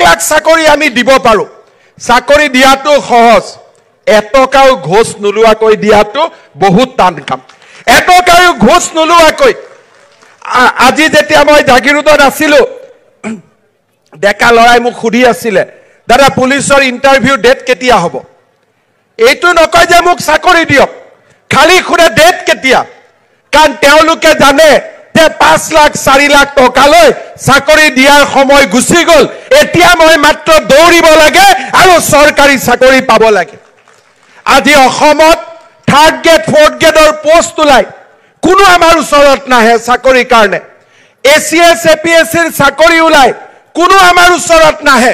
লাখ চাকৰি আমি দিব পাৰো চাকৰি দিয়াটো সহজ এটকাও ঘোষ নোলোৱাকৈ দিয়াটো বহুত টান কাম এটকাও ঘোষ নোলোৱাকৈ আজি যেতিয়া মই জাগিৰোডত আছিলো ডেকা লৰাই মোক খুদি আছিলে দাদা পুলিচৰ ইন্টাৰভিউ ডেট কেতিয়া হ'ব এইটো নকয় যে মোক চাকৰি দিয়ক খালি খুৰে ডেট কেতিয়া কাৰণ তেওঁলোকে জানে যে 5 লাখ 4 লাখ টকা লৈ চাকৰি দিয়াৰ সময় গুছি গল এতিয়া মই মাত্ৰ দৌৰিব লাগে আৰু চৰকাৰী চাকৰি পাব লাগে আজি অসমত 3rd গ্ৰেড 4th গ্ৰেডৰ পোষ্ট ওলাই কোনো আমাৰ ওচৰত নাহে চাকৰি কাৰণে এচিএছ এপিএছৰ চাকৰি ওলাই কোনো আমাৰ ওচৰত নাহে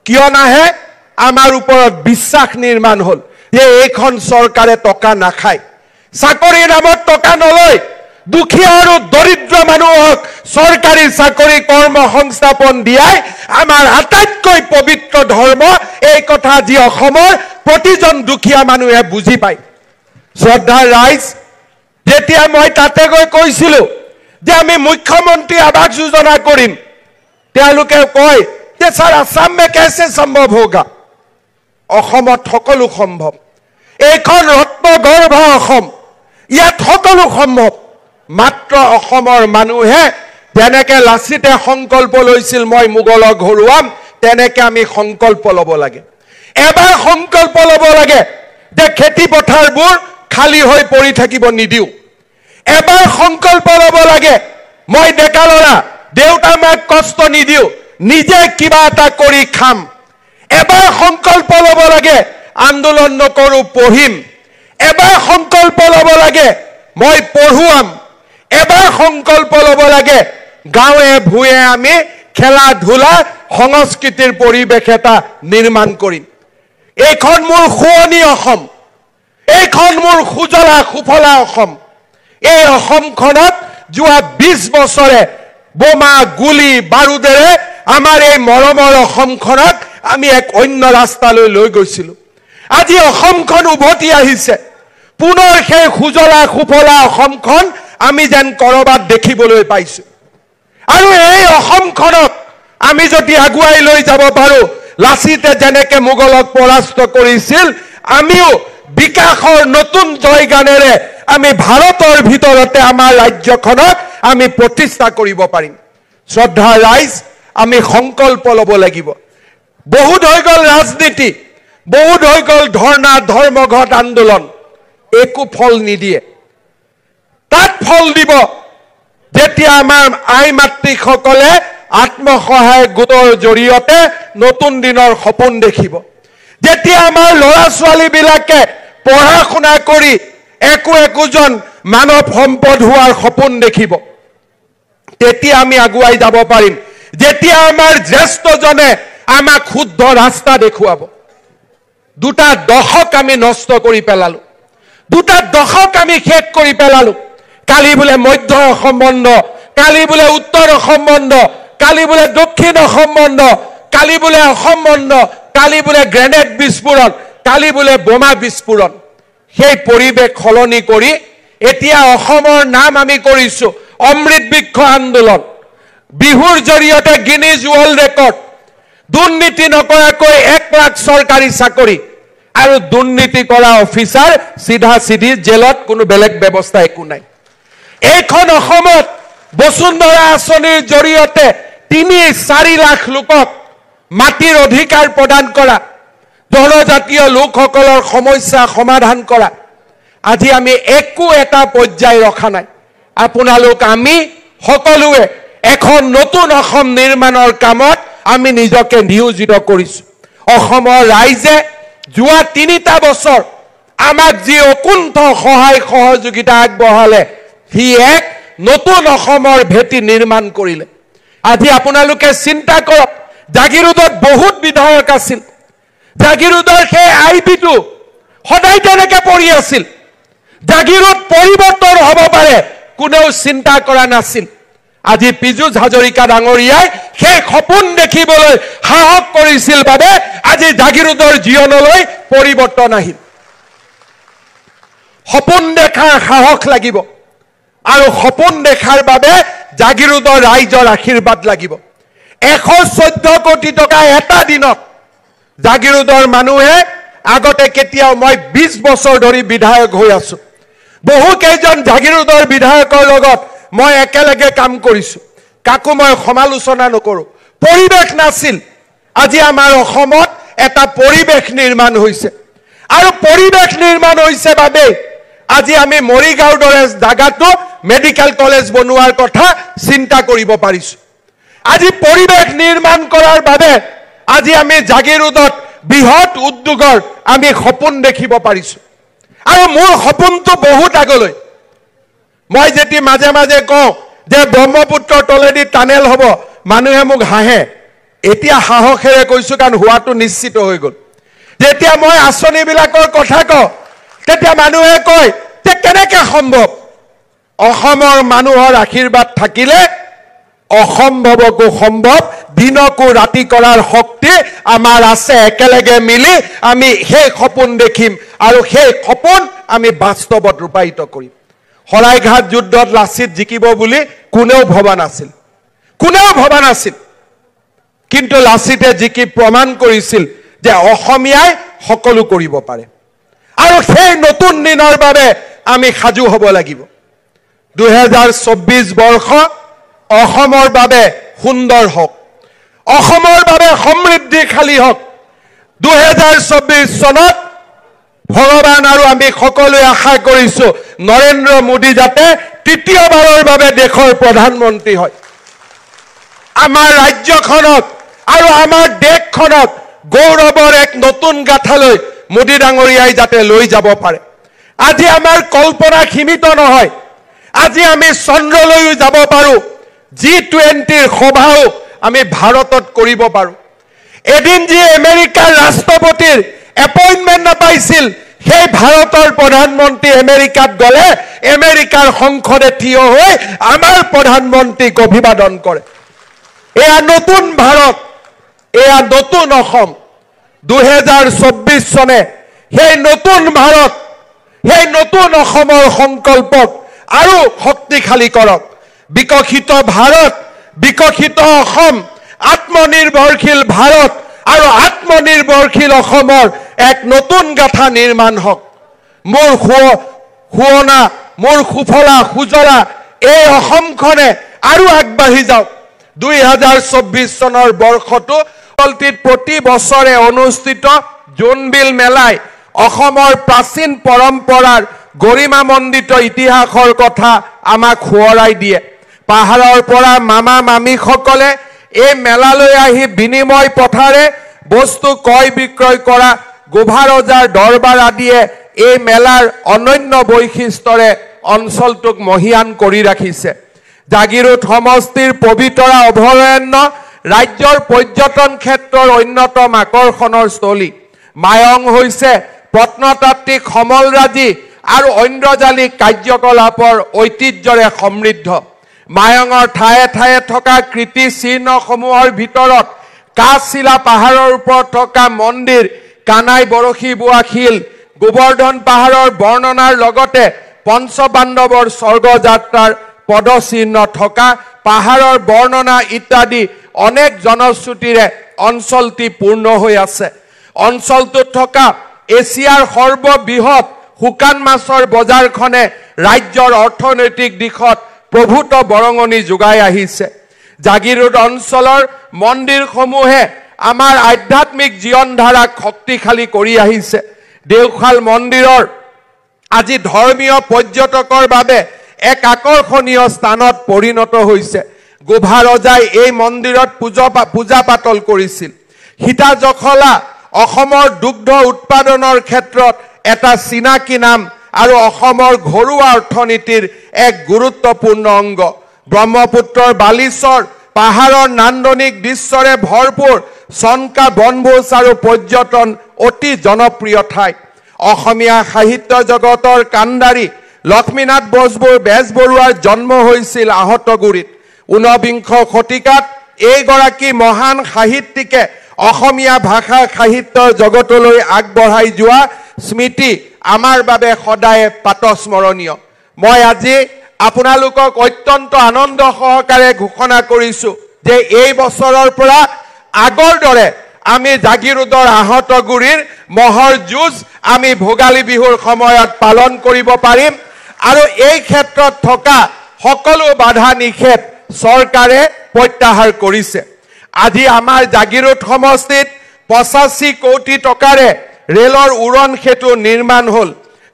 কিয় নাহে আমাৰ ওপৰত বিশ্বাস নিৰ্মাণ হল যে এইখন চৰকাৰে টকা নাখায় চাকৰিৰ নামত টকা নলয় দুখীয়া আৰু দৰিদ্ৰ মানুহক চৰকাৰী চাকৰি কৰ্ম সংস্থাপন দিয়াই আমাৰ আটাইতকৈ পবিত্ৰ ধৰ্ম এই কথা যি অসমৰ প্ৰতিজন দুখীয়া মানুহে বুজি পায় শ্ৰদ্ধাৰ ৰাইজ যেতিয়া মই তাতে গৈ কৈছিলো যে আমি মুখ্যমন্ত্ৰী আৱাস যোজনা কৰিম তেওঁলোকে কয় যে স্যাৰ আসাম में कैसे संभव होगा অসমত সকলো সম্ভৱ এইখন ৰত্নগৰ্ভ অসম ইয়াত সকলো সম্ভৱ মাত্ৰ অসমৰ মানুহে যেনেকে লাচিতে সংকল্প লৈছিল মই মোগলক হৰুৱাম তেনেকে আমি সংকল্প লব লাগে এবাৰ সংকল্প লব লাগে যে খেতি পথাৰবোৰ খালি হৈ পৰি থাকিব নিদিও এবাৰ সংকল্প লব লাগে মই ডেকা লৰা দেউতা মাক কষ্ট নিদিও নিজে কিবা এটা কৰি খাম এবাৰ সংকল্প লব লাগে আন্দোলন নকৰো পঢ়িম এবাৰ সংকল্প লব লাগে মই পঢ়ুৱাম এবাৰ সংকল্প লব লাগে গাঁৱে ভুৱে আমি খেলা ধুলা সংস্কৃতিৰ পৰিবেশ এটা নিৰ্মাণ কৰিম এইখন মোৰ শুৱনি অসম এইখন মোৰ সুজলা সুফলা অসম এই অসমখনত যোৱা 20 বছৰে বোমা গুলি বাৰুদেৰে আমাৰ এই মৰমৰ অসমখনক আমি এক অন্য ৰাস্তালৈ লৈ গৈছিলো আজি অসমখন উভতি আহিছে পুনৰ সেই সুজলা সুফলা অসমখন আমি যেন কৰবাত দেখিবলৈ পাইছো আৰু এই অসমখনক আমি যদি আগুৱাই লৈ যাব পাৰো লাচিতে যেনেকে মোগলক পৰাস্ত কৰিছিল আমিও বিকাশৰ নতুন জয়গানেৰে আমি ভাৰতৰ ভিতৰতে আমাৰ ৰাজ্যখনক আমি প্ৰতিষ্ঠা কৰিব পাৰিম শ্ৰদ্ধা ৰাইজ আমি সংকল্প লব লাগিব বহুত হৈ গল ৰাজনীতি বহুত হৈ গল ধৰ্ণা ধৰ্মঘট আন্দোলন একো ফল নিদিয়ে তাত ফল দিব যেতিয়া আমাৰ আই মাতৃসকলে আত্মসহায়ক গোটৰ জৰিয়তে নতুন দিনৰ সপোন দেখিব যেতিয়া আমাৰ ল'ৰা ছোৱালী বিলাকে পঢ়া শুনা কৰি একোজন মানৱ সম্পদ হোৱাৰ সপোন দেখিব তেতিয়া আমি আগুৱাই যাব পাৰিম যেতিয়া আমাৰ জ্যেষ্ঠজনে আমাক শুদ্ধ ৰাস্তা দেখুৱাব দুটা দশক আমি নষ্ট কৰি পেলালো দুটা দশক আমি শেষ কৰি পেলালো কালি বোলে মধ্য অসম বন্ধ কালি বোলে উত্তৰ অসম বন্ধ কালি বোলে দক্ষিণ অসম বন্ধ কালি বোলে অসম বন্ধ কালি বোলে গ্ৰেনেড বিস্ফোৰণ কালি বোলে বোমা বিস্ফোৰণ সেই পৰিবেশ খলনি কৰি এতিয়া অসমৰ নাম আমি কৰিছো অমৃত বৃক্ষ আন্দোলন বিহুৰ জৰিয়তে গিনিজ ৱৰ্ল্ড ৰেকৰ্ড দুৰ্নীতি নকৰাকৈ 1 লাখ চৰকাৰী চাকৰি আৰু দুৰ্নীতি কৰা অফিচাৰ সিধা সিধি জেলত কোনো বেলেগ ব্যৱস্থা একো নাই এইখন অসমত বসুন্ধৰা আঁচনিৰ জৰিয়তে 3-4 লাখ লোকক মাটিৰ অধিকাৰ প্ৰদান কৰা জনজাতীয় লোকসকলৰ সমস্যা সমাধান কৰা আজি আমি একো এটা পৰ্যায় ৰখা নাই আপোনালোক আমি সকলোৱে এখন নতুন অসম নিৰ্মাণৰ কামত আমি নিজকে নিয়োজিত কৰিছো অসমৰ ৰাইজে যোৱা 3টা বছৰ আমাক যি অকুণ্ঠ সহায় সহযোগিতা আগবঢ়ালে হি এক নতুন অসমৰ ভেটি নিৰ্মাণ কৰিলে আজি আপোনালোকে চিন্তা কৰক জাগিৰোডত বহুত বিধায়ক আছিল জাগিৰোডৰ সেই আইবিটো সদায় তেনেকে পৰি আছিল জাগিৰোড পৰিৱৰ্তন হ'ব পাৰে কোনেও চিন্তা কৰা নাছিল আজি পিজুজ হাজৰিকা ডাঙৰীয়াই সেই সপোন দেখিবলৈ সাহস কৰিছিল বাবে আজি জাগিৰোডৰ জীৱনলৈ পৰিৱৰ্তন আহিল সপোন দেখাৰ সাহস লাগিব আৰু সপোন দেখাৰ বাবে জাগিৰোডৰ ৰাইজৰ আশীৰ্বাদ লাগিব 114 কোটি টকা এটা দিনত জাগিৰোডৰ মানুহে আগতে কেতিয়াও মই 20 বছৰ ধৰি বিধায়ক হৈ আছো বহু কেইজন জাগিৰোডৰ বিধায়কৰ লগত মই একেলগে কাম কৰিছো কাকো মই সমালোচনা নকৰো পৰিবেশ নাছিল আজি আমাৰ অসমত এটা পৰিবেশ নিৰ্মাণ হৈছে আৰু পৰিবেশ নিৰ্মাণ হৈছে বাবে আজি আমি মৰিগাঁওৰ দৰে জাগাটো মেডিকেল কলেজ বনোৱাৰ কথা চিন্তা কৰিব পাৰিছো আজি পৰিবেশ নিৰ্মাণ কৰাৰ বাবে আজি আমি জাগিৰোডত বৃহৎ উদ্যোগৰ আমি সপোন দেখিব পাৰিছো আৰু মোৰ সপোনটো বহুত আগলৈ মই যেতি মাজে মাজে কওঁ যে ব্ৰহ্মপুত্ৰৰ তলেদি টানেল হ'ব মানুহে মোক হাঁহে এতিয়া সাহসেৰে কৈছো কাৰণ হোৱাটো নিশ্চিত হৈ গ'ল যেতিয়া মই আঁচনিবিলাকৰ কথা কওঁ তেতিয়া মানুহে কয় যে কেনেকৈ সম্ভৱ অসমৰ মানুহৰ আশীৰ্বাদ থাকিলে অসম্ভৱকো সম্ভৱ দিনকো ৰাতি কৰাৰ শক্তি আমাৰ আছে একেলগে মিলি আমি সেই সপোন দেখিম আৰু সেই সপোন আমি বাস্তৱত ৰূপায়িত কৰিম হৰাইঘাট যুদ্ধত লাচিত জিকিব বুলি কোনেও ভবা নাছিল কিন্তু লাচিতে জিকি প্ৰমাণ কৰিছিল যে অসমীয়াই সকলো কৰিব পাৰে আৰু সেই নতুন দিনৰ বাবে আমি সাজু হ'ব লাগিব 2024 বৰ্ষ অসমৰ বাবে সুন্দৰ হওক অসমৰ বাবে সমৃদ্ধিশালী হওক 2024 চনত ভগৱান আৰু আমি সকলোৱে আশা কৰিছো নৰেন্দ্ৰ মোদী যাতে তৃতীয়বাৰৰ বাবে দেশৰ প্ৰধানমন্ত্ৰী হয় আমাৰ ৰাজ্যখনক আৰু আমাৰ দেশখনক গৌৰৱৰ এক নতুন গাথালৈ মোদী ডাঙৰীয়াই যাতে লৈ যাব পাৰে আজি আমাৰ কল্পনা সীমিত নহয় আজি আমি চন্দ্ৰলৈও যাব পাৰো G20 সভাও আমি ভাৰতত কৰিব পাৰো এদিন যি আমেৰিকাৰ ৰাষ্ট্ৰপতিৰ এপইন্টমেন্ট নাপাইছিল সেই ভাৰতৰ প্ৰধানমন্ত্ৰী আমেৰিকাত গলে আমেৰিকাৰ সংসদে থিয় হৈ আমাৰ প্ৰধানমন্ত্ৰীক অভিবাদন কৰে এয়া নতুন ভাৰত এয়া নতুন অসম 2024 চনে সেই নতুন ভাৰত সেই নতুন অসমৰ সংকল্পক আৰু শক্তিশালী কৰক বিকশিত ভাৰত বিকশিত অসম আত্মনিৰ্ভৰশীল ভাৰত আৰু আত্মনিৰ্ভৰশীল অসমৰ এক নতুন গাথা নিৰ্মাণ হওক মোৰ শুৱনা মোৰ সুফলা সুজলা এই অসমখনে আৰু আগবাঢ়ি যাওক 2024 চনৰ বৰ্ষটো প্ৰতি বছৰে অনুষ্ঠিত জোনবিল মেলাই অসমৰ প্ৰাচীন পৰম্পৰাৰ গৰিমামণ্ডিত ইতিহাসৰ কথা আমাক সোঁৱৰাই দিয়ে পাহাৰৰ পৰা মামা মামীসকলে এই মেলালৈ আহি বিনিময় পথাৰে বস্তু ক্ৰয় বিক্ৰয় কৰা গোভা ৰজাৰ দৰবাৰ আদিয়ে এই মেলাৰ অনন্য বৈশিষ্ট্যৰে অঞ্চলটোক মহিয়ান কৰি ৰাখিছে জাগিৰোড সমষ্টিৰ পবিতৰা অভয়াৰণ্য ৰাজ্যৰ পৰ্যটন ক্ষেত্ৰৰ অন্যতম আকৰ্ষণৰ স্থলী মায়ং হৈছে প্ৰত্নতাত্ত্বিক সমলৰাজি আৰু ঐন্দ্ৰজালিক কাৰ্যকলাপৰ ঐতিহ্যৰে সমৃদ্ধ মায়ঙৰ ঠায়ে ঠায়ে থকা কৃতি চিহ্নসমূহৰ ভিতৰত কাশিলা পাহাৰৰ ওপৰত থকা মন্দিৰ কানাই বৰশী বোৱা শিল গোবৰ্ধন পাহাৰৰ বৰ্ণনাৰ লগতে পঞ্চপাণ্ডৱৰ স্বৰ্গযাত্ৰাৰ পদচিহ্ন থকা পাহাৰৰ বৰ্ণনা ইত্যাদি অনেক জনশ্ৰুতিৰে অঞ্চলটি পূৰ্ণ হৈ আছে অঞ্চলটোত থকা এছিয়াৰ সৰ্ববৃহৎ শুকান মাছৰ বজাৰখনে ৰাজ্যৰ অৰ্থনৈতিক দিশত প্ৰভূত বৰঙণি যোগাই আহিছে জাগিৰোড অঞ্চলৰ মন্দিৰসমূহে আমাৰ আধ্যাত্মিক জীৱনধাৰাক শক্তিশালী কৰি আহিছে দেওশাল মন্দিৰৰ আজি ধৰ্মীয় পৰ্যটকৰ বাবে এক আকৰ্ষণীয় স্থানত পৰিণত হৈছে গোভা ৰজাই এই মন্দিৰত পূজা পাতল কৰিছিল সীতা জখলা অসমৰ দুগ্ধ উৎপাদনৰ ক্ষেত্ৰত এটা চিনাকি নাম আৰু অসমৰ ঘৰুৱা অৰ্থনীতিৰ এক গুৰুত্বপূৰ্ণ অংগ ব্ৰহ্মপুত্ৰৰ বালিচৰ পাহাৰৰ নান্দনিক দৃশ্যৰে ভৰপূৰ চনকা বনভোজ আৰু পৰ্যটন অতি জনপ্ৰিয় ঠাই অসমীয়া সাহিত্য জগতৰ কাণ্ডাৰী লক্ষ্মীনাথ বেজবৰুৱাৰ জন্ম হৈছিল আহতগুৰিত 19 শতিকাত এইগৰাকী মহান সাহিত্যিকে অসমীয়া ভাষা সাহিত্যৰ জগতলৈ আগবঢ়াই যোৱা স্মৃতি আমাৰ বাবে সদায় পাতস্মৰণীয় মই আজি আপোনালোকক অত্যন্ত আনন্দ সহকাৰে ঘোষণা কৰিছো যে এই বছৰৰ পৰা আগৰ দৰে আমি জাগিৰোডৰ আহতগুৰিৰ মহৰ যুঁজ আমি ভোগালী বিহুৰ সময়ত পালন কৰিব পাৰিম আৰু এই ক্ষেত্ৰত থকা সকলো বাধা নিষেধ চৰকাৰে প্ৰত্যাহাৰ কৰিছে আজি আমাৰ জাগিৰোড সমষ্টিত 85 কোটি টকাৰে ৰেলৰ উৰণ সেতু নিৰ্মাণ হ'ল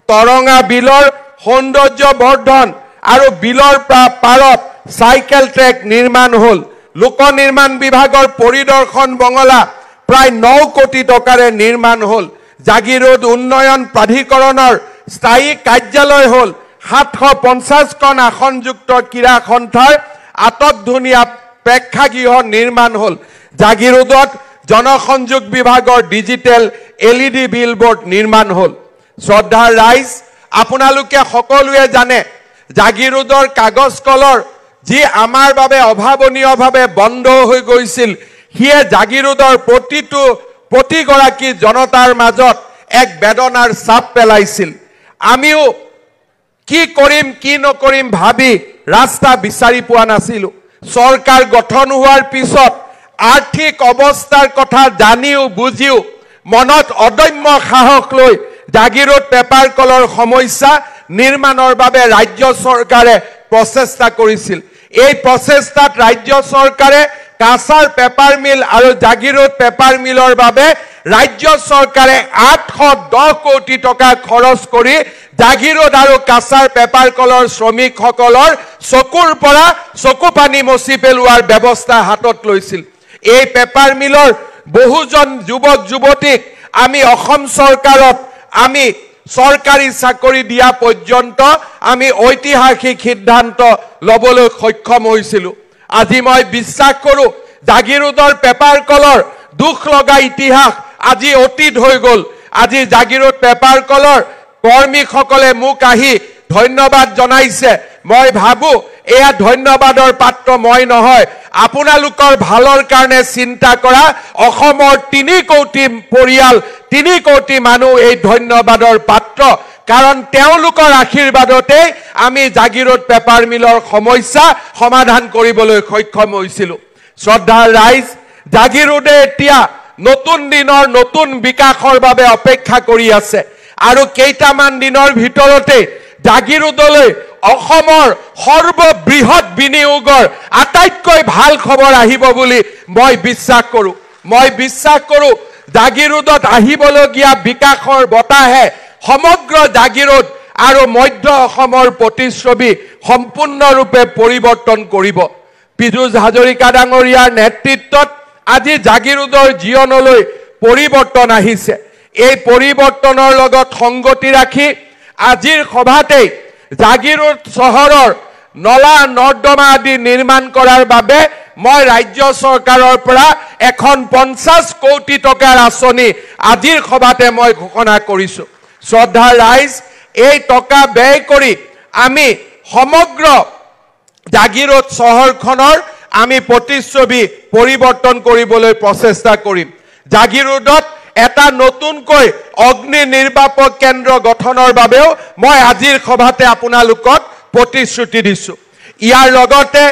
তৰঙা বিলৰ সৌন্দৰ্য বৰ্ধন আৰু বিলৰ পাৰত সাইকেল ট্ৰেক নিৰ্মাণ হ'ল লোক নিৰ্মাণ বিভাগৰ পৰিদৰ্শন বঙলা প্ৰায় 9 কোটি টকাৰে নিৰ্মাণ হ'ল জাগিৰোড উন্নয়ন প্ৰাধিকৰণৰ স্থায়ী কাৰ্যালয় হ'ল 750খন আসনযুক্ত ক্ৰীড়া সন্থাৰ আটকধুনীয়া প্ৰেক্ষাগৃহ নিৰ্মাণ হ'ল জাগিৰোডত জনসংযোগ বিভাগৰ ডিজিটেল LED বিলবোৰ্ড নিৰ্মাণ হ'ল শ্ৰদ্ধাৰ ৰাইজ আপোনালোকে সকলোৱে জানে জাগিৰোডৰ কাগজ কলৰ যি আমাৰ বাবে অভাৱনীয়ভাৱে বন্ধ হৈ গৈছিল হিয়ে জাগিৰোডৰ প্ৰতিগৰাকী জনতাৰ মাজত এক বেদনাৰ ছাপ পেলাইছিল আমিও কি কৰিম কি নকৰিম ভাবি ৰাস্তা বিচাৰি পোৱা নাছিলো চৰকাৰ গঠন হোৱাৰ পিছত আৰ্থিক অৱস্থাৰ কথা জানিও বুজিও মনত অদম্য সাহস লৈ জাগিৰোড পেপাৰ কলৰ সমস্যা নিৰ্মাণৰ বাবে ৰাজ্য চৰকাৰে প্ৰচেষ্টা কৰিছিল এই প্ৰচেষ্টাত ৰাজ্য চৰকাৰে কাছাৰ পেপাৰ মিল আৰু জাগিৰোড পেপাৰ মিলৰ বাবে ৰাজ্য চৰকাৰে 810 কোটি টকা খৰচ কৰি জাগিৰোড আৰু কাছাৰ পেপাৰ কলৰ শ্ৰমিকসকলৰ চকুৰ পৰা চকু পানী মচি পেলোৱাৰ ব্যৱস্থা হাতত লৈছিল এই পেপাৰ মিলৰ বহুজন যুৱক যুৱতীক আমি অসম চৰকাৰত আমি চৰকাৰী চাকৰি দিয়া পৰ্যন্ত আমি ঐতিহাসিক সিদ্ধান্ত লবলৈ সক্ষম হৈছিলো আজি মই বিশ্বাস কৰো জাগিৰোডৰ পেপাৰ কলৰ দুখ লগা ইতিহাস আজি অতীত হৈ গল আজি জাগিৰোড পেপাৰ কলৰ কৰ্মীসকলে মোক আহি ধন্যবাদ জনাইছে মই ভাবো এয়া ধন্যবাদৰ পাত্ৰ মই নহয় আপোনালোকৰ ভালৰ কাৰণে চিন্তা কৰা অসমৰ 3 কোটি পৰিয়াল 3 কোটি মানুহ এই ধন্যবাদৰ পাত্ৰ কাৰণ তেওঁলোকৰ আশীৰ্বাদতে আমি জাগিৰোড পেপাৰ মিলৰ সমস্যা সমাধান কৰিবলৈ সক্ষম হৈছিলো শ্ৰদ্ধাৰ ৰাইজ জাগিৰোডে এতিয়া নতুন দিনৰ নতুন বিকাশৰ বাবে অপেক্ষা কৰি আছে আৰু কেইটামান দিনৰ ভিতৰতে জাগিৰোডলৈ অসমৰ সৰ্ববৃহৎ বিনিয়োগৰ আটাইতকৈ ভাল খবৰ আহিব বুলি মই বিশ্বাস কৰো জাগিৰোডত আহিবলগীয়া বিকাশৰ বতাহে সমগ্ৰ জাগিৰোড আৰু মধ্য অসমৰ প্ৰতিচ্ছবি সম্পূৰ্ণৰূপে পৰিৱৰ্তন কৰিব পীযুষ হাজৰিকা ডাঙৰীয়াৰ নেতৃত্বত আজি জাগিৰোডৰ জীৱনলৈ পৰিৱৰ্তন আহিছে এই পৰিৱৰ্তনৰ লগত সংগতি ৰাখি আজিৰ সভাতে জাগিৰোড চহৰৰ নলা নৰ্দমা আদি নিৰ্মাণ কৰাৰ বাবে মই ৰাজ্য চৰকাৰৰ পৰা এখন 50 কোটি টকাৰ আঁচনি আজিৰ সভাতে মই ঘোষণা কৰিছো শ্ৰদ্ধাৰ ৰাইজ এই টকা ব্যয় কৰি আমি সমগ্ৰ জাগিৰোড চহৰখনৰ আমি প্ৰতিচ্ছবি পৰিৱৰ্তন কৰিবলৈ প্ৰচেষ্টা কৰিম জাগিৰোডত এটা নতুনকৈ অগ্নি নিৰ্বাপক কেন্দ্ৰ গঠনৰ বাবেও মই আজিৰ সভাতে আপোনালোকক প্ৰতিশ্ৰুতি দিছো ইয়াৰ লগতে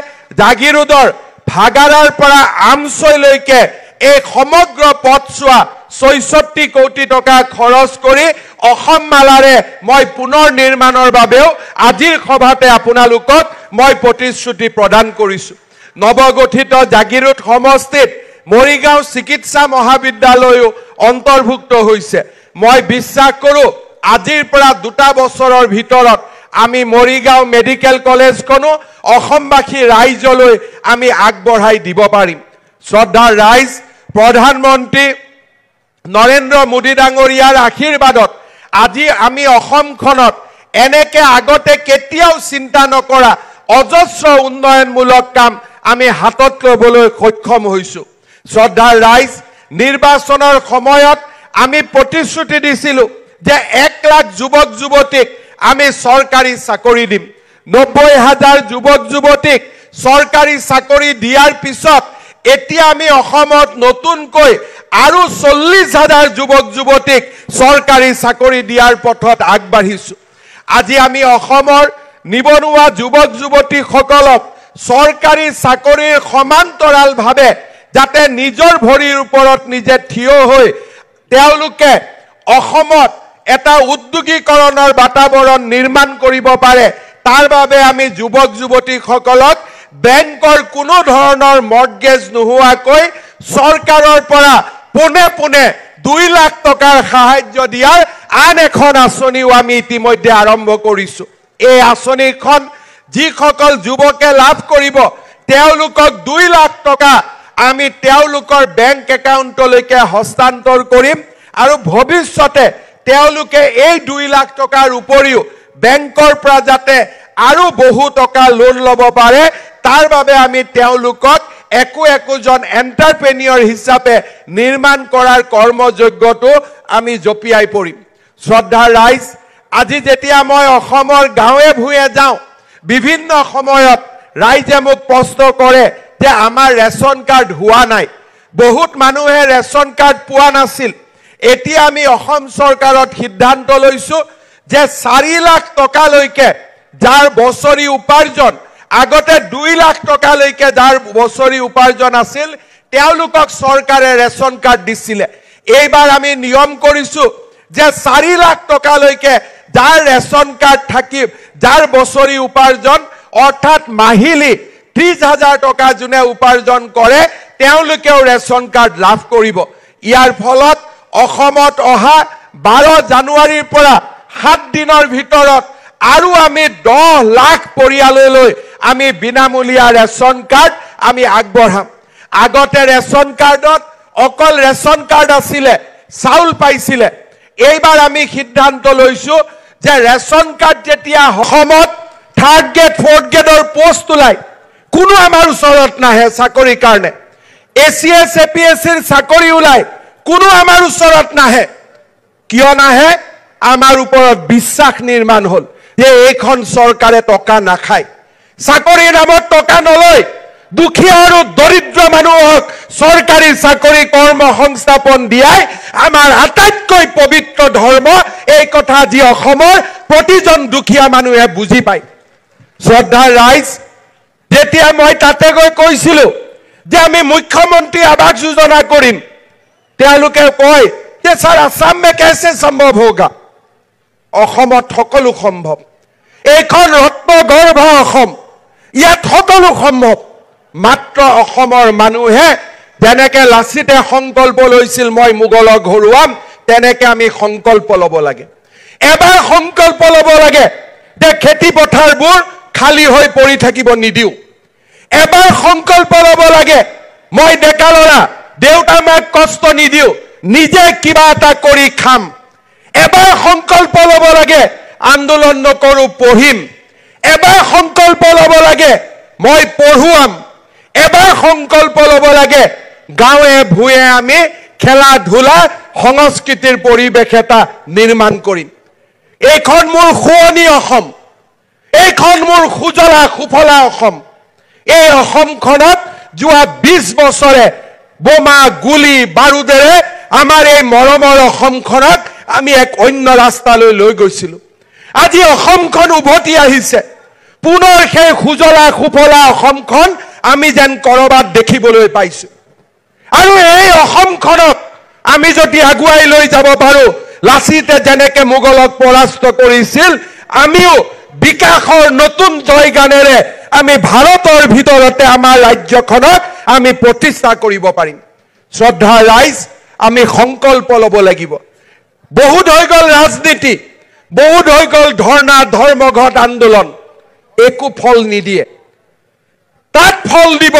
জাগিৰোডৰ ভাগাৰাৰ পৰা আমছৈলৈকে এই সমগ্ৰ পথছোৱা 66 কোটি টকা খৰচ কৰি অসম মালাৰে মই পুনৰ নিৰ্মাণৰ বাবেও আজিৰ সভাতে আপোনালোকক মই প্ৰতিশ্ৰুতি প্ৰদান কৰিছো নৱগঠিত জাগিৰোড সমষ্টিত মৰিগাঁও চিকিৎসা মহাবিদ্যালয়ও অন্তৰ্ভুক্ত হৈছে মই বিশ্বাস কৰো আজিৰ পৰা 2 বছৰৰ ভিতৰত আমি মৰিগাঁও মেডিকেল কলেজখনো অসমবাসী ৰাইজলৈ আমি আগবঢ়াই দিব পাৰিম শ্ৰদ্ধাৰ ৰাইজ প্ৰধানমন্ত্ৰী নৰেন্দ্ৰ মোদী ডাঙৰীয়াৰ আশীৰ্বাদত আজি আমি অসমখনত এনেকে আগতে কেতিয়াও চিন্তা নকৰা অজস্ৰ উন্নয়নমূলক কাম আমি হাতত ল'বলৈ সক্ষম হৈছো শ্ৰদ্ধাৰ ৰাইজ নিৰ্বাচনৰ সময়ত আমি প্ৰতিশ্ৰুতি দিছিলো যে 1 লাখ যুৱক যুৱতীক আমি চৰকাৰী চাকৰি দিম 90,000 যুৱক যুৱতীক চৰকাৰী চাকৰি দিয়াৰ পিছত এতিয়া আমি অসমত নতুনকৈ আৰু 40,000 যুৱক যুৱতীক চৰকাৰী চাকৰি দিয়াৰ পথত আগবাঢ়িছো আজি আমি অসমৰ নিবনুৱা যুৱক যুৱতীসকলক চৰকাৰী চাকৰিৰ সমান্তৰালভাৱে যাতে নিজৰ ভৰিৰ ওপৰত নিজে থিয় হৈ তেওঁলোকে অসমত এটা উদ্যোগীকৰণৰ বাতাবৰণ নিৰ্মাণ কৰিব পাৰে তাৰ বাবে আমি যুৱক যুৱতীসকলক বেংকৰ কোনো ধৰণৰ মৰ্টগেজ নোহোৱাকৈ চৰকাৰৰ পৰা পোনে পোনে 2 লাখ টকাৰ সাহায্য দিয়াৰ আন এখন আঁচনিও আমি ইতিমধ্যে আৰম্ভ কৰিছো এই আঁচনিখন যিসকল যুৱকে লাভ কৰিব তেওঁলোকক 2 লাখ টকা আমি তেওঁলোকৰ বেংক একাউণ্টলৈকে হস্তান্তৰ কৰিম আৰু ভৱিষ্যতে তেওঁলোকে এই 2 লাখ টকাৰ উপৰিও বেংকৰ পৰা যাতে আৰু বহু টকা লোন ল'ব পাৰে তাৰ বাবে আমি তেওঁলোকক একোজন এন্টাৰপ্ৰেনিয়ৰ হিচাপে নিৰ্মাণ কৰাৰ কৰ্মযোগ্যটো আমি জপিয়াই পৰিম শ্ৰদ্ধাৰ ৰাইজ আজি যেতিয়া মই অসমৰ গাঁৱে ভূঞে যাওঁ বিভিন্ন সময়ত ৰাইজে মোক প্ৰশ্ন কৰে যে আমাৰ ৰেচন কাৰ্ড হোৱা নাই বহুত মানুহে ৰেচন কাৰ্ড পোৱা নাছিল এতিয়া আমি অসম চৰকাৰত সিদ্ধান্ত লৈছো যে 4 লাখ টকালৈকে যাৰ বছৰি উপাৰ্জন আগতে 2 লাখ টকালৈকে যাৰ বছৰি উপাৰ্জন আছিল তেওঁলোকক চৰকাৰে ৰেচন কাৰ্ড দিছিলে এইবাৰ আমি নিয়ম কৰিছো যে 4 লাখ টকালৈকে যাৰ ৰেচন কাৰ্ড থাকিব যাৰ বছৰি উপাৰ্জন অৰ্থাৎ মাহিলি 30,000 টকা যোনে উপাৰ্জন কৰে তেওঁলোকেও ৰেচন কাৰ্ড লাভ কৰিব ইয়াৰ ফলত অসমত অহা 12 জানুৱাৰীৰ পৰা 7 দিনৰ ভিতৰত আৰু আমি 10 লাখ পৰিয়াললৈ আমি বিনামূলীয়া ৰেচন কাৰ্ড আমি আগবঢ়াম আগতে ৰেচন কাৰ্ডত অকল ৰেচন কাৰ্ড আছিলে চাউল পাইছিলে এইবাৰ আমি সিদ্ধান্ত লৈছো যে ৰেচন কাৰ্ড যেতিয়া অসমত 3rd গ্ৰেড 4th গ্ৰেডৰ পোষ্ট ওলাই কোনো আমাৰ ওচৰত নাহে চাকৰিৰ কাৰণে এচিএছ এপিএছৰ চাকৰি ওলাই কোনো আমাৰ ওচৰত নাহে কিয় নাহে আমাৰ ওপৰত বিশ্বাস নিৰ্মাণ হ'ল যে এইখন চৰকাৰে টকা নাখায় চাকৰিৰ নামত টকা নলয় দুখীয়া আৰু দৰিদ্ৰ মানুহক চৰকাৰী চাকৰি কৰ্ম সংস্থাপন দিয়াই আমাৰ আটাইতকৈ পবিত্ৰ ধৰ্ম এই কথা যি অসমৰ প্ৰতিজন দুখীয়া মানুহে বুজি পায় শ্ৰদ্ধাৰ ৰাইজ যেতিয়া মই তাতে গৈ কৈছিলো যে আমি মুখ্যমন্ত্ৰী আৱাস যোজনা কৰিম তেওঁলোকে কয় যে স্যাৰ আসাম में कैसे संभव होगा অসমত সকলো সম্ভৱ এইখন ৰত্নগৰ্ভ অসম ইয়াত সকলো সম্ভৱ মাত্ৰ অসমৰ মানুহে যেনেকে লাচিতে সংকল্প লৈছিল মই মোগলক হৰুৱাম তেনেকে আমি সংকল্প ল'ব লাগে এবাৰ সংকল্প ল'ব লাগে যে খেতি পথাৰবোৰ খালি হৈ পৰি থাকিব নিদিও এবাৰ সংকল্প ল'ব লাগে মই ডেকা ল'ৰা দেউতা মাক কষ্ট নিদিও নিজে কিবা এটা কৰি খাম এবাৰ সংকল্প ল'ব লাগে আন্দোলন নকৰো পঢ়িম এবাৰ সংকল্প ল'ব লাগে মই পঢ়ুৱাম এবাৰ সংকল্প ল'ব লাগে গাঁৱে ভূঞে আমি খেলা ধূলা সংস্কৃতিৰ পৰিৱেশ এটা নিৰ্মাণ কৰিম এইখন মোৰ শুৱনি অসম এইখন মোৰ সুজলা সুফলা অসম এই অসমখনত যোৱা 20 বছৰে বোমা গুলি বাৰুদেৰে আমাৰ এই মৰমৰ অসমখনক আমি এক অন্য ৰাস্তালৈ লৈ গৈছিলো আজি অসমখন উভতি আহিছে পুনৰ সেই সুজলা সুফলা অসমখন আমি যেন কৰবাত দেখিবলৈ পাইছো আৰু এই অসমখনক আমি যদি আগুৱাই লৈ যাব পাৰো লাচিতে যেনেকে মোগলক পৰাস্ত কৰিছিল আমিও বিকাশৰ নতুন জয়গানেৰে আমি ভাৰতৰ ভিতৰতে আমাৰ ৰাজ্যখনক আমি প্ৰতিষ্ঠা কৰিব পাৰিম শ্ৰদ্ধাৰ ৰাইজ আমি সংকল্প ল'ব লাগিব বহুত হৈ গ'ল ৰাজনীতি বহুত হৈ গ'ল ধৰ্ণা ধৰ্মঘট আন্দোলন একো ফল নিদিয়ে তাত ফল দিব